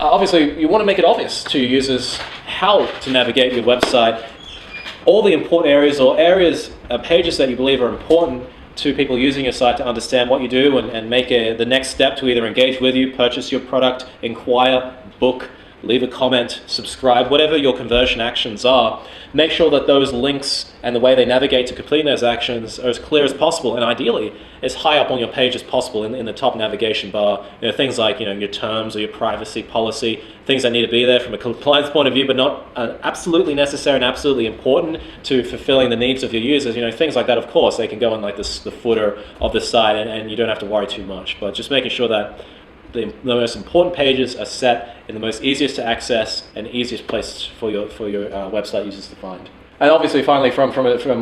obviously, you want to make it obvious to your users how to navigate your website. All the important areas or areas, pages that you believe are important to people using your site to understand what you do and make the next step to either engage with you, purchase your product, inquire, book, leave a comment, subscribe, whatever your conversion actions are. Make sure that those links and the way they navigate to complete those actions are as clear as possible, and ideally as high up on your page as possible in the top navigation bar. Things like your terms or your privacy policy, things that need to be there from a compliance point of view, but not absolutely necessary and absolutely important to fulfilling the needs of your users. Things like that, of course, they can go in like the footer of the site, and you don't have to worry too much. But just making sure that the most important pages are set in the most easiest to access and easiest place for your website users to find. And obviously, finally, from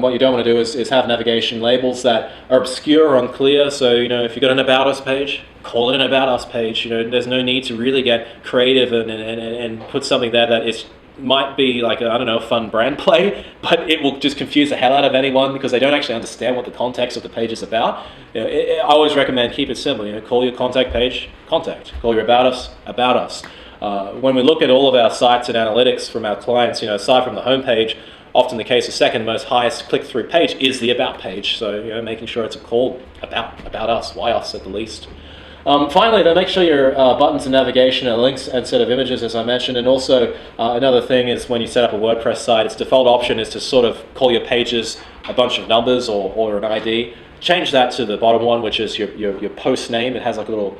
what you don't want to do is have navigation labels that are obscure or unclear. So if you've got an About Us page, call it an About Us page. There's no need to really get creative and put something there that might be like a fun brand play, but it will just confuse the hell out of anyone because they don't actually understand what the context of the page is about. I always recommend keep it simple. Call your contact page contact. Call your About Us About Us. When we look at all of our sites and analytics from our clients, aside from the home page, often the case the second most highest click-through page is the About page. So making sure it's a call about us, why us at the least. Finally, though, make sure your buttons and navigation are links instead of images, as I mentioned. And also, another thing is when you set up a WordPress site, its default option is to sort of call your pages a bunch of numbers or an ID. Change that to the bottom one, which is your post name. It has like a little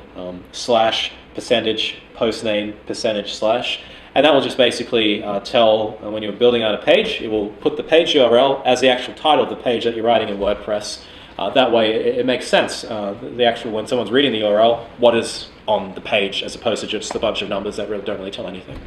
slash percentage post name percentage slash. And that will just basically tell when you're building out a page, it will put the page URL as the actual title of the page that you're writing in WordPress. That way it makes sense, when someone's reading the URL, what is on the page as opposed to just a bunch of numbers that really don't really tell anything.